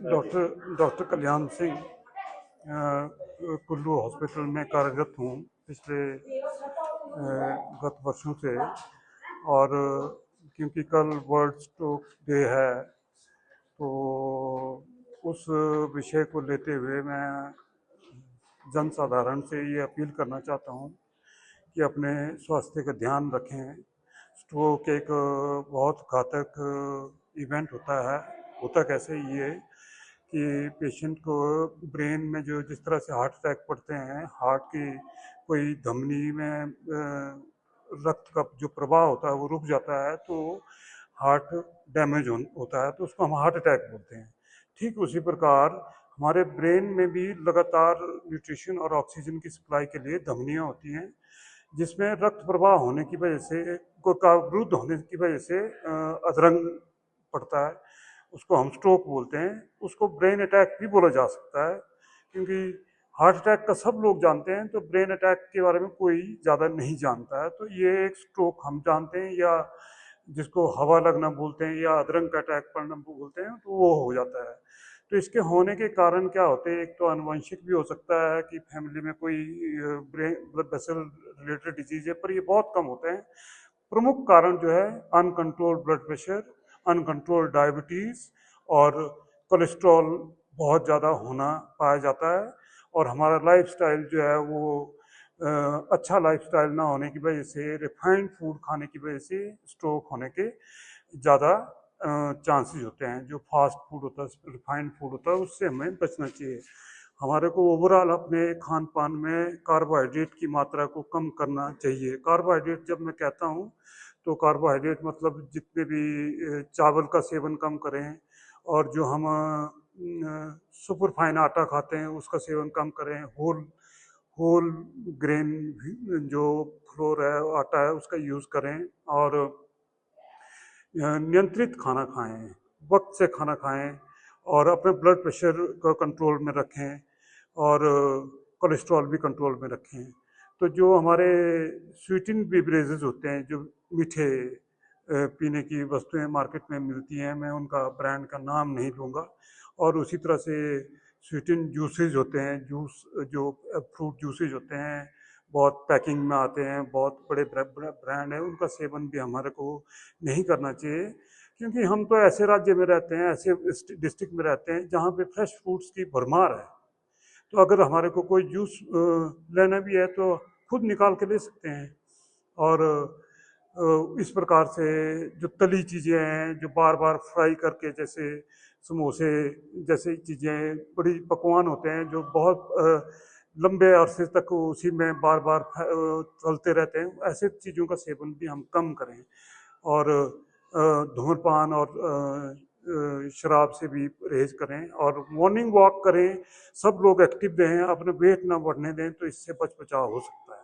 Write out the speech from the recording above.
Doctor doctor Kalyan Singh Kullu hospital में कार्यरत हूँ पिछले गत वर्षों से। और क्योंकि कल वर्ल्ड स्ट्रोक डे है, तो उस विषय को लेते हुए मैं जन साधारण से ये अपील करना चाहता हूँ कि अपने स्वास्थ्य का ध्यान रखें। स्ट्रोक एक बहुत घातक इवेंट होता है। होता कैसे ये कि पेशेंट को ब्रेन में जो जिस तरह से हार्ट अटैक पड़ते हैं, हार्ट की कोई धमनी में रक्त का जो प्रवाह होता है वो रुक जाता है, तो हार्ट डैमेज होता है, तो उसको हम हार्ट अटैक बोलते हैं। ठीक उसी प्रकार हमारे ब्रेन में भी लगातार न्यूट्रिशन और ऑक्सीजन की सप्लाई के लिए धमनियाँ होती हैं, जिसमें रक्त प्रवाह होने की वजह से का अवरुद्ध होने की वजह से अधरंग पड़ता है, उसको हम स्ट्रोक बोलते हैं। उसको ब्रेन अटैक भी बोला जा सकता है, क्योंकि हार्ट अटैक का सब लोग जानते हैं, तो ब्रेन अटैक के बारे में कोई ज़्यादा नहीं जानता है। तो ये एक स्ट्रोक हम जानते हैं, या जिसको हवा लगना बोलते हैं, या अधरंग का अटैक पड़ना बोलते हैं, तो वो हो जाता है। तो इसके होने के कारण क्या होते हैं? एक तो आनुवंशिक भी हो सकता है कि फैमिली में कोई brain blood vessel related disease है, पर ये बहुत कम होते हैं। प्रमुख कारण जो है uncontrolled blood pressure, uncontrolled diabetes और कोलेस्ट्रॉल बहुत ज़्यादा होना पाया जाता है। और हमारा लाइफस्टाइल जो है वो अच्छा लाइफस्टाइल ना होने की वजह से, रिफाइंड फूड खाने की वजह से स्ट्रोक होने के ज़्यादा चांसेस होते हैं। जो फास्ट फूड होता है, रिफाइंड फूड होता है, उससे हमें बचना चाहिए। हमारे को ओवरऑल अपने खान पान में कार्बोहाइड्रेट की मात्रा को कम करना चाहिए। कार्बोहाइड्रेट जब मैं कहता हूँ तो कार्बोहाइड्रेट मतलब जितने भी चावल का सेवन कम करें, और जो हम सुपर फाइन आटा खाते हैं उसका सेवन कम करें। होल होल ग्रेन जो फ्लोर है, आटा है, उसका यूज़ करें। और नियंत्रित खाना खाएं, वक्त से खाना खाएं, और अपने ब्लड प्रेशर को कंट्रोल में रखें, और कोलेस्ट्रॉल भी कंट्रोल में रखें। तो जो हमारे स्वीटेंड बेवरेजेस होते हैं, जो मीठे पीने की वस्तुएं मार्केट में मिलती हैं, मैं उनका ब्रांड का नाम नहीं लूँगा। और उसी तरह से स्वीटेंड जूसेज होते हैं, जूस जो फ्रूट जूसेज होते हैं, बहुत पैकिंग में आते हैं, बहुत बड़े ब्रांड है, उनका सेवन भी हमारे को नहीं करना चाहिए। क्योंकि हम तो ऐसे राज्य में रहते हैं, ऐसे डिस्ट्रिक्ट में रहते हैं जहाँ पे फ्रेश फ्रूट्स की भरमार है। तो अगर हमारे को कोई जूस लेना भी है तो खुद निकाल के ले सकते हैं। और इस प्रकार से जो तली चीज़ें हैं, जो बार बार फ्राई करके, जैसे समोसे जैसे चीज़ें, बड़ी पकवान होते हैं जो बहुत लंबे अरसे तक उसी में बार बार चलते रहते हैं, ऐसे चीज़ों का सेवन भी हम कम करें। और धूम्रपान और शराब से भी परहेज करें, और मॉर्निंग वॉक करें। सब लोग एक्टिव रहें, अपने वेट ना बढ़ने दें, तो इससे बच बचाव हो सकता है।